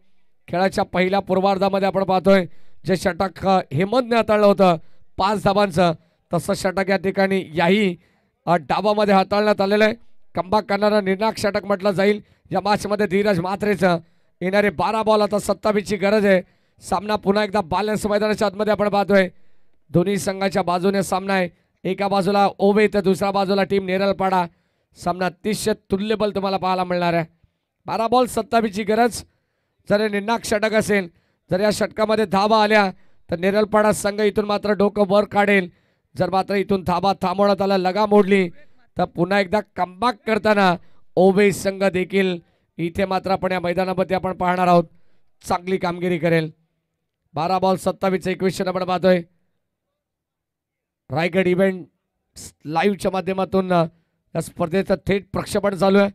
खेळाच्या पहिल्या पूर्वार्धामध्ये आपण पाहतोय जे षटक हेमंतने हाताळलं होतं 5 धावांचं तसं षटक या ठिकाणी याही डावामध्ये हाताळण्यात आलेलं आहे. कमबॅक करणारा निर्णायक षटक म्हटलं जाईल या मॅचमध्ये धीरज म्हात्रेचं. येणारे 12 बॉल आता 27ची गरज आहे. सामना पुन्हा एकदा बॅलन्स मैदानाच्या आतमध्ये आपण पाहतोय. दोन्ही संघाच्या बाजूने सामना आहे. एका बाजूला ओवे तर दुसऱ्या बाजूला टीम नेरलपाडा. सामना अतिशय तुल्यबल तुम्हाला पाहायला मिळणार आहे. 12 बॉल 27ची गरज. जर निर्णायक षटक असेल जर या षटकामध्ये धावा आल्या तर नेरलपाडा संघ इथून मात्र डोकं वर काढेल. जर मात्र इथून धावा थांबवण्यात आला लगा मोडली तर पुन्हा एकदा कमबॅक करताना ओवे संघ देखील इथे मात्र आपण या मैदानामध्ये आपण पाहणार आहोत चांगली कामगिरी करेल. 12 बॉल 27 21 आपण पाहतोय. रायगड इव्हेंट लाईव्हच्या माध्यमातून या स्पर्धेचं थेट प्रक्षेपण चालू आहे.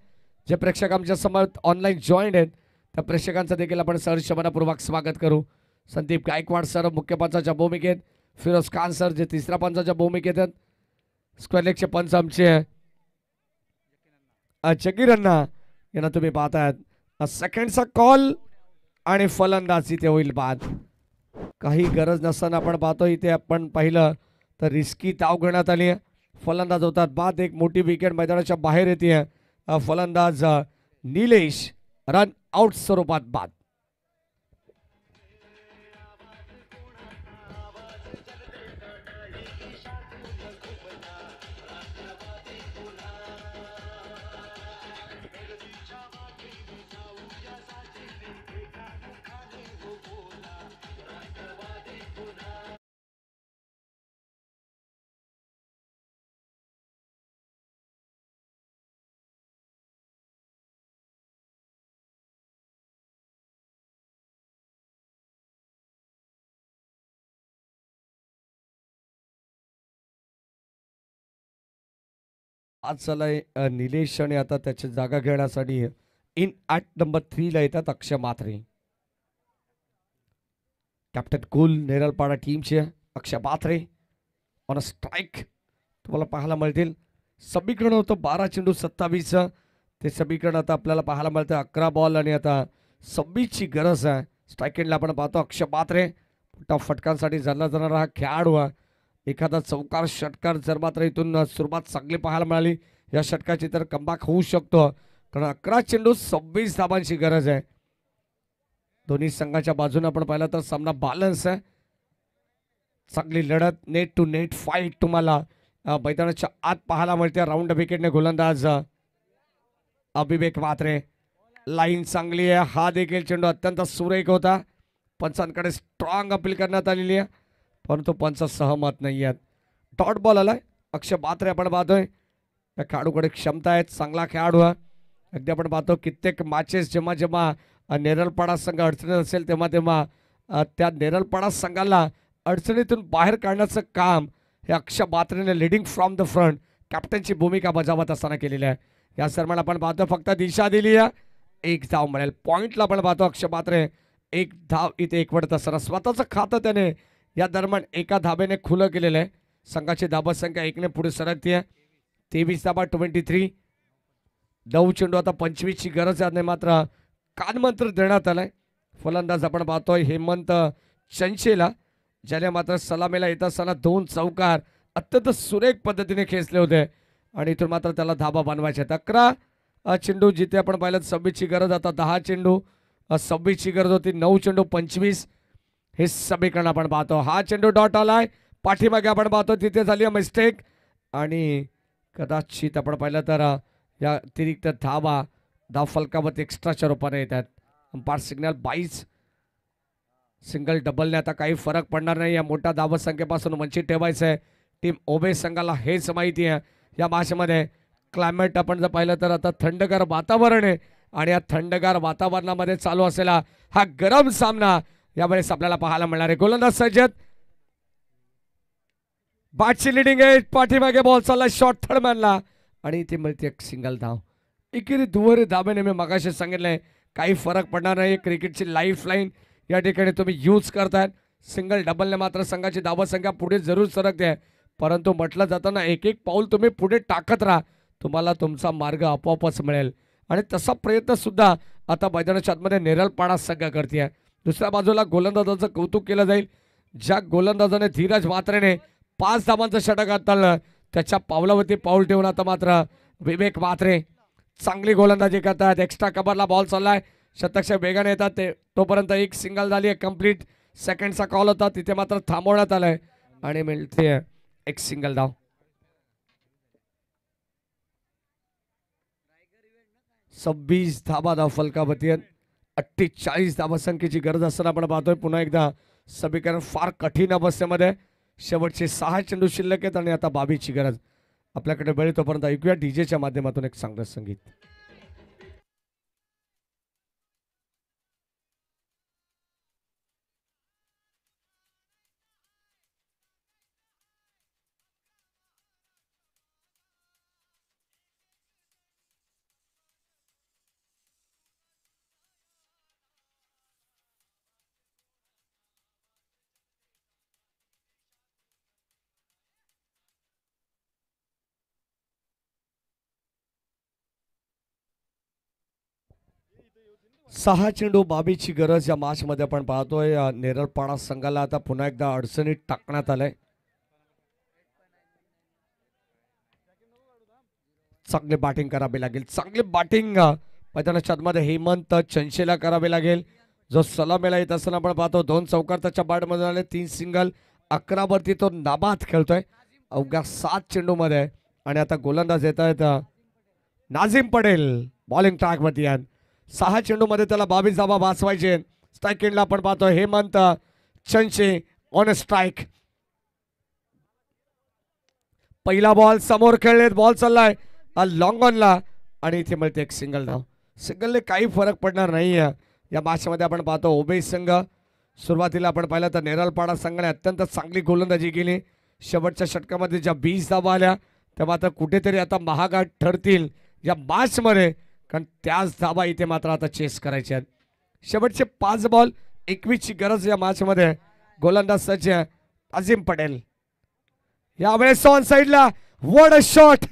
जे प्रेक्षक आमच्या समोर ऑनलाईन जॉईन आहेत त्या प्रेक्षकांचं देखील आपण सहर्ष मनापूर्वक स्वागत करू. संदीप गायकवाड सर मुख्य पंचाच्या भूमिकेत. फिरोज खान सर जे तिसऱ्या पंचाच्या भूमिकेत आहेत. स्क्वेअर लेगचे पंच आमचे जकीर अण्णा यांना तुम्ही पाहतायत. सेकंडचा कॉल आणि फलंदाज इथे होईल बाद. काही गरज नसताना आपण पाहतो इथे आपण पाहिलं तर रिस्की धाव घेण्यात आली आहे. फलंदाज होतात बाद. एक मोठी विकेट मैदानाच्या बाहेर येते. फलंदाज निलेश रन आउट स्वरूपात बाद. आज चालाय निलेश आणि आता त्याची जागा घेण्यासाठी इन ॲट नंबर 3 ला येतात अक्षय म्हात्रे. कॅप्टन कुल नेरलपाडा टीमचे अक्षय म्हात्रे ऑन अ स्ट्राईक तुम्हाला पाहायला मिळतील. समीकरण होतं 12 चेंडू 27 ते समीकरण आता आपल्याला पाहायला मिळतं 11 बॉल आणि आता 26ची गरज आहे. स्ट्राईक एंडला आपण पाहतो अक्षय म्हात्रे. मोठ्या फटकांसाठी जाणला जाणारा हा खेळाडू आहे. एखादा चौकार षटकार जर मात्र इथून सुरुवात चांगली पाहायला मिळाली या षटकाची तर कमबॅक होऊ शकतो कारण 11 चेंडू 26 धावांची गरज आहे. दोन्ही संघाच्या बाजूने आपण पाहिलं तर सामना बॅलन्स आहे. चांगली लढत नेट टू नेट फाईट तुम्हाला मैदानाच्या आत पाहायला मिळते. राऊंड विकेटने गोलंदाज अभिषेक म्हात्रे. लाईन चांगली आहे. हा देखील चेंडू अत्यंत सुरेख होता. पंचांकडे स्ट्रॉंग अपील करण्यात आलेली आहे परंतु पंच सहमत नाही आहेत. डॉट बॉल आलाय अक्षय बात्रे आपण पाहतोय या खेळाडूकडे क्षमता आहे, चांगला खेळाडू आहे. अगदी आपण पाहतो कित्येक मॅचेस जेव्हा जेव्हा नेरलपाडा संघ अडचणीत असेल तेव्हा तेव्हा त्या नेरलपाडा संघाला अडचणीतून बाहेर काढण्याचं काम हे अक्षय बात्रेने लिडिंग फ्रॉम द फ्रंट कॅप्टनची भूमिका बजावत असताना केलेली आहे. या दरम्यान आपण पाहतो फक्त दिशा दिली आहे, एक धाव मिळेल. पॉइंटला आपण पाहतो अक्षय बात्रे एक धाव इथे एकवटत असताना स्वतःचं खातं त्याने या दरम्यान एका धाब्याने खुलं केलेलं आहे. संघाची धाबा संख्या 1ने पुढे सरकते. 23 धाबा 23. 9 चेंडू आता 25ची गरज आहे मात्र कानमंत्र देण्यात आलाय. फलंदाज आपण पाहतोय हेमंत चंचेला ज्याने मात्र सलामीला येत असताना 2 चौकार अत्यंत सुरेख पद्धतीने खेचले होते आणि इथून मात्र त्याला धाबा बनवायचे आहेत. 11 चेंडू जिथे आपण पाहिलं 26ची गरज, आता 10 चेंडू 26ची गरज होती. 9 चेंडू 25 हे समीकरण आपण पाहतो. हा चेंडू डॉट आलाय, पाठीमागे आपण पाहतो तिथे झाली मिस्टेक आणि कदाचित आपण पाहिलं तर या अतिरिक्त धावा धाव फलकावरती एक्स्ट्राच्या रूपाने येतात. Umpire signal 22. सिंगल डबलने आता काही फरक पडणार नाही. या मोठ्या धाव संख्येपासून वंचित ठेवायचं आहे. टीम ओबे संघाला हेच माहिती आहे. या मॅचमध्ये क्लायमेट आपण जर पाहिलं तर आता थंडगार वातावरण आहे आणि या थंडगार वातावरणामध्ये चालू असलेला हा गरम सामना यावेळेस आपल्याला पाहायला मिळणार आहे. गोलंदाज सज्जत, बॅटची लिडिंग आहे, पाठीमागे बॉल चालला शॉर्ट थर्डमॅनला आणि इथे मिळते एक सिंगल धाव. एकेरी दुहेरी धाब्याने मी मगाशी सांगितलंय काही फरक पडणार नाही. क्रिकेटची लाईफ लाईन या ठिकाणी तुम्ही यूज करतायत. सिंगल डबलने मात्र संघाची धावा संख्या पुढे जरूर सरकते, परंतु म्हटलं जातं ना एक एक पाऊल तुम्ही पुढे टाकत राहा, तुम्हाला तुमचा मार्ग आपोआपच मिळेल. आणि तसा प्रयत्न सुद्धा आता मैदानाच्या आतमध्ये नेरलपाडा संघ करते. दुसऱ्या बाजूला गोलंदाजाचं कौतुक केलं जाईल. ज्या गोलंदाजाने धीरज म्हात्रेने 5 धावांचं षटक हाताळलं त्याच्या पावलावरती पाऊल ठेवून आता मात्र विवेक म्हात्रे चांगली गोलंदाजी करतात. एक्स्ट्रा कव्हरला बॉल चाललाय, शतकच्या वेगाने येतात ते तोपर्यंत एक सिंगल झाली आहे. कंप्लीट सेकंडचा कॉल होता तिथे मात्र थांबवण्यात आलाय आणि मिळते एक सिंगल धाव. 26 धाबा धाव फलकावरती 48 धावा संख्येची गरज असताना आपण पाहतोय पुन्हा एकदा समीकरण फार कठीण अवस्थेमध्ये. शेवटचे 6 चेंडू शिल्लक आहेत आणि आता 22ची गरज आपल्याकडे वेळ. तोपर्यंत ऐकूया डीजेच्या माध्यमातून एक चांगलं संगीत. सहा चेंडू 22ची गरज या मॅच मध्ये आपण पाहतोय. नेरलपाडा संघाला आता पुन्हा एकदा अडचणीत टाकण्यात आलंय. चांगली बॅटिंग करावी लागेल. चांगली बॅटिंग मैदानाच्या आतमध्ये हेमंत चंचेला करावी लागेल जो सलामीला येत असताना आपण पाहतो 2 चौकार त्याच्या बॅटमध्ये आले, 3 सिंगल. 11 वरती तो नाबाद खेळतोय अवघ्या 7 चेंडू मध्ये. आणि आता गोलंदाज येत आहेत नाझीम पटेल बॉलिंग ट्रॅक वरती. 6 चेंडू मध्ये त्याला 22 धावा वाचवायचे. स्ट्राईक एंडला आपण पाहतो हेमंत चंचे ऑन स्ट्राईक. पहिला बॉल समोर खेळलेत, बॉल चाललाय लॉंग ऑनला आणि इथे मिळते एक सिंगल धाव. सिंगलने काही फरक पडणार नाही. या मॅच मध्ये आपण पाहतो ओबे संघ सुरुवातीला आपण पाहिलं तर नेरलपाडा संघाने अत्यंत चांगली गोलंदाजी केली. शेवटच्या षटकामध्ये ज्या 20 धावा आल्या त्या मात्र कुठेतरी आता महागात ठरतील या मॅच मध्ये, कारण त्याच धावा इथे मात्र आता चेस करायचे आहेत. शेवटचे 5 बॉल 21ची गरज या मॅच मध्ये. गोलंदाज सज्ज नाझीम पटेल यावेळेस ऑन साइडला व्हाट अ शॉट.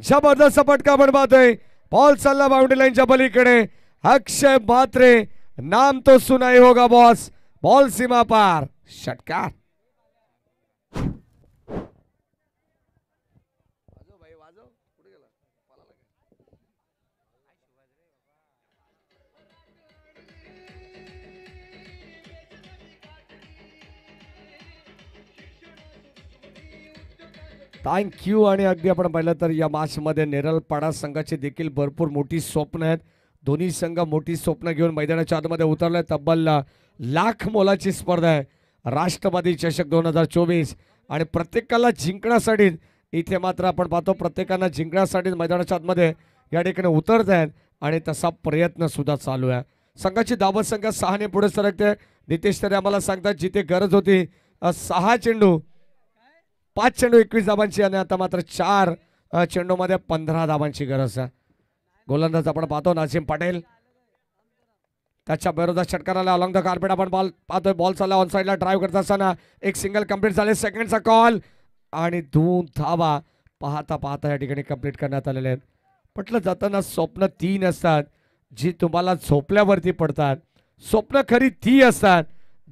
जबरदस्त फटका आपण पाहतोय. बॉल चालला बाउंड्री लाईनच्या पलीकडे. अक्षय म्हात्रे नाम तो सुना ही होगा बॉस. बॉल सीमा पार षटकार. थँक्यू. आणि अगदी आपण पाहिलं तर या मॅच मध्ये नेरलपाडा संघाची देखील भरपूर मोठी स्वप्न आहेत. दोन्ही संघ मोठी स्वप्न घेऊन मैदानाच्या आतमध्ये उतरले. तब्बल लाख मोलाची स्पर्धा आहे राष्ट्रवादी चषक 2024 आणि प्रत्येकाला जिंकण्यासाठी इथे मात्र आपण पाहतो प्रत्येकानं जिंकण्यासाठी मैदानाच्या आतमध्ये या ठिकाणी उतरत आहेत आणि तसा प्रयत्न सुद्धा चालू आहे. संघाची धावत संख्या 6 ने पुढे सरकते. नितेश तरे आम्हाला सांगतात जिथे गरज होती 6 चेंडू 5 चेंडू 21 धावांची आणि आता मात्र 4 चेंडूमध्ये 15 धावांची गरज आहे. गोलंदाज आपण पाहतो नाझीम पटेल, त्याच्या विरोधात षटकाराला अलॉंग द कार्पेट आपण बॉल पाहतोय. बॉल चालला ऑन साइडला ड्राईव्ह करत असताना एक सिंगल कंप्लीट झाले. सेकंडचा कॉल आणि 2 धावा पाहता पाहता या ठिकाणी कंप्लीट करण्यात आलेले आहेत. म्हटलं जाताना स्वप्न 3 असतात जी तुम्हाला झोपल्यावरती पडतात. स्वप्न खरी ती असतात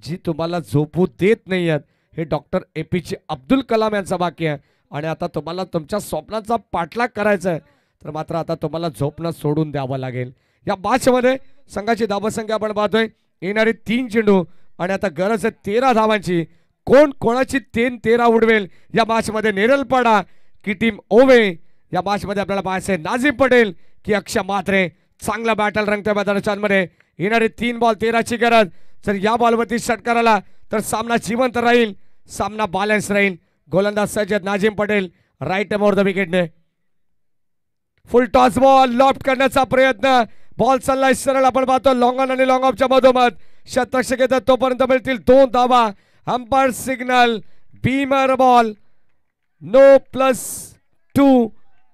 जी तुम्हाला झोपू देत नाही आहेत. हे डॉक्टर APJ अब्दुल कलाम यांचं वाक्य आहे. आणि आता तुम्हाला तुमच्या स्वप्नाचा पाठलाग करायचा आहे तर मात्र आता तुम्हाला झोपणं सोडून द्यावं लागेल. या मॅचमध्ये संघाची धावसंख्या आपण पाहतोय येणारे 3 चेंडू आणि आता गरज आहे 13 धावांची. कोण कोणाची 13 उडवेल या मॅचमध्ये? नेरलपाडा की टीम ओवे? या मॅचमध्ये आपल्याला पाहायचं आहे नाझीम पटेल की अक्षय म्हात्रे. चांगला बॅटल रंगत्या मैदानामध्ये येणारे 3 बॉल 13ची गरज. जर या बॉलवरती षटकार आला तर सामना जिवंत राहील, सामना बॅलन्स राहील. गोलंदाज Sajjad Nazim Patel right more the विकेटने. फुल टॉस बॉल लॉफ्ट करण्याचा प्रयत्न. बॉल चाललाय सरळ आपण पाहतो लॉंग ऑन आणि लॉंग ऑफच्या मधोमध. शतरक्षक येतात तोपर्यंत मिळतील 2 धावा. Umpire signal beamer ball no +2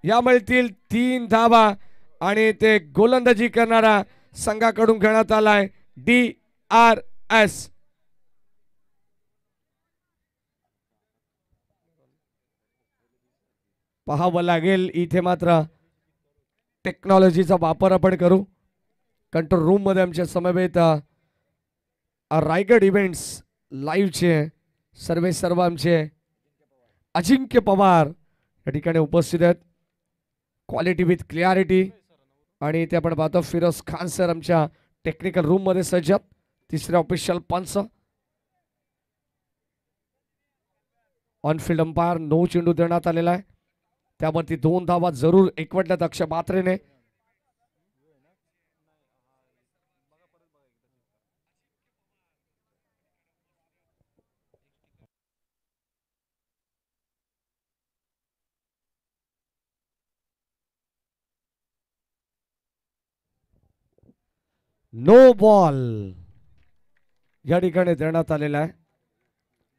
या मिळतील 3 धावा आणि ते गोलंदाजी करणारा संघाकडून घेण्यात आलाय DRS. पाहावं लागेल इथे मात्र टेक्नॉलॉजीचा वापर आपण करू. कंट्रोल रूम मध्ये आमच्या समवेत रायगड इव्हेंट्स लाईव्हचे सर्व आमचे अजिंक्य पवार या ठिकाणी उपस्थित आहेत. Quality with clarity. आणि इथे आपण पाहतो फिरोज खान सर आमच्या टेक्निकल रूम मध्ये सज्ज. तिसरे ऑफिशियल पंच. ऑन फील्ड अंपायर 9 चेंडू देण्यात आलेला आहे. त्यावरती 2 धावा जरूर एकवटल्यात अक्षय म्हात्रेने. नो बॉल या ठिकाणी देण्यात आलेला आहे.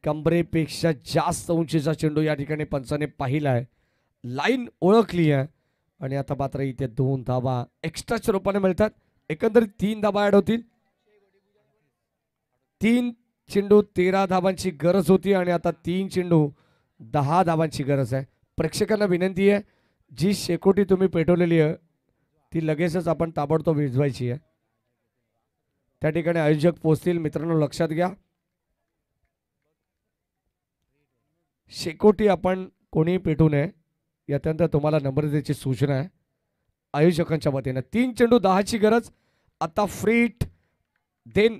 कंबरेपेक्षा जास्त उंचीचा चेंडू या ठिकाणी पंचाने पाहिला आहे. लाईन ओळखली आहे आणि आता मात्र इथे 2 धावा एक्स्ट्राच्या रूपाने मिळतात. एकंदरीत 3 धावा ऍड होतील. 3 चेंडू 13 धावांची गरज होती आणि आता 3 चेंडू 10 धावांची गरज आहे. प्रेक्षकांना विनंती आहे जी शेकोटी तुम्ही पेटवलेली आहे ती लगेचच आपण ताबडतोब विझवायची आहे. त्या ठिकाणी आयोजक पोहोचतील मित्रांनो, लक्षात घ्या. शेकोटी आपण कोणी पेटू नये यात्यंत तुम्हाला नम्रतेची सूचना आहे आयोजकांच्या वतीने. 3 चेंडू 10ची गरज. आता फ्रीट देन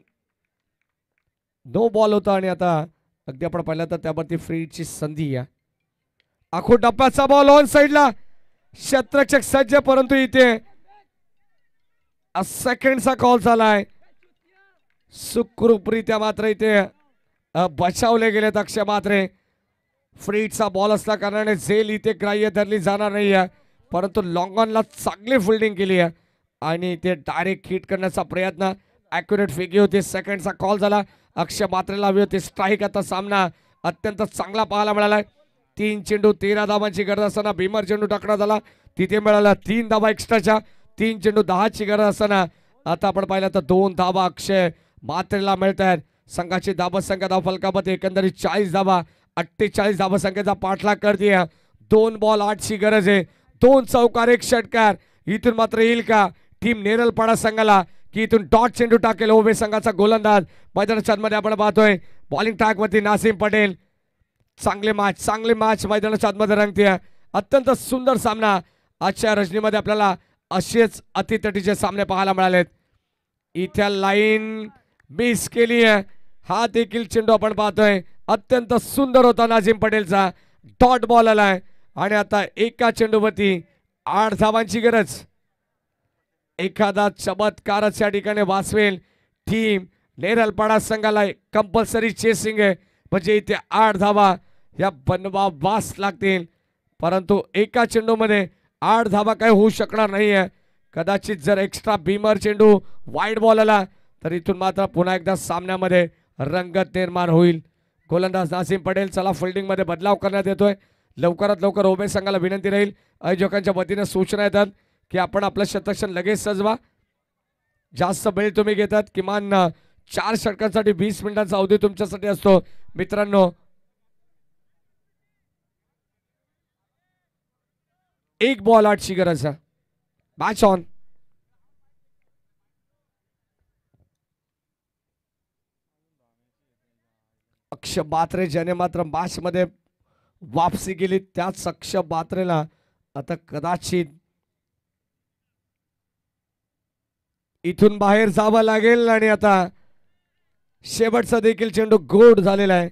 नो बॉल होता आणि आता अगदी आपण पाहिलं तर त्यावरती फ्रीटची संधी आहे. आखो टप्प्याचा बॉल ऑन साइडला. क्षेत्ररक्षक सज्ज परंतु इथे सेकंडचा कॉल झालाय. सुखरूपरित्या मात्र इथे बचावले गेलेत अक्षय म्हात्रे. फ्रीटचा बॉल असल्या कारणाने झेल इथे ग्राह्य धरली जाणार नाही आहे परंतु लॉंग ऑनला चांगली फिल्डिंग केली आहे आणि ते डायरेक्ट हिट करण्याचा प्रयत्न. ॲक्युरेट फेकी होती. सेकंडचा कॉल झाला. अक्षय म्हात्रेला हवी होती स्ट्राईक. आता सामना अत्यंत चांगला पाहायला मिळालाय. 3 चेंडू 13 धावांची गरज असताना भीमर चेंडू टाकण्यात झाला. तिथे मिळाला 3 धावा एक्स्ट्राच्या. 3 चेंडू 10ची गरज असताना आता आपण पाहिलं तर 2 धावा अक्षय म्हात्रेला मिळत आहेत. संघाची धावसंख्या धावफलकामध्ये एकंदरीत 40 धावा 48 धावसंख्येचा पाठलाग करते. 2 बॉल 8ची गरज आहे. 2 चौकार 1 षटकार. इथून मात्र येईल का टीम नेरलपाडा संघाला की इथून डॉट चेंडू टाकेल ओवे संघाचा गोलंदाज. मैदानाच्या आतमध्ये आपण पाहतोय बॉलिंग ट्रॅक वरती नाझीम पटेल. चांगले मॅच मैदानाच्या आतमध्ये रंगते. अत्यंत सुंदर सामना आजच्या रजनीमध्ये आपल्याला असेच अतितटीचे सामने पाहायला मिळालेत. इथे लाईन मिस केली आहे. हा देखील चेंडू आपण पाहतोय अत्यंत सुंदर होता नाझीम पटेलचा. डॉट बॉल आलाय आणि आता एका चेंडूवरती 8 धावांची गरज. एखादा चमत्कारच या ठिकाणी वाचवेल टीम नेरलपाडा संघाला. कंपल्सरी चेसिंग आहे म्हणजे इथे 8 धावा या बनवावास लागतील. परंतु एका चेंडूमध्ये 8 धावा काय होऊ शकणार नाहीये. कदाचित जर एक्स्ट्रा बीमर चेंडू वाईड बॉल आला तर इथून मात्र पुन्हा एकदा सामन्यामध्ये रंगत निर्माण होईल. गोलंदाज नासिम पटेल चला फिल्डिंग मध्ये बदलाव करण्यात येतोय. लवकरात लवकर उभय संघाला विनंती राहील. आयोजकांच्या वतीने सूचना येतात की आपण आपलं शतक्षण लगेच सजवा. जास्त वेळ तुम्ही घेतात, किमान 4 षटकांसाठी 20 मिनिटांचा अवधी तुमच्यासाठी असतो मित्रांनो. एक बॉल 8ची गरज आहे. Match on. अक्षय बात्रे ज्याने मात्र मॅच मध्ये वापसी केली, त्याच अक्षय बात्रेला आता कदाचित इथून बाहेर जावं लागेल आणि आता शेवटचा देखील चेंडू गोड झालेला आहे.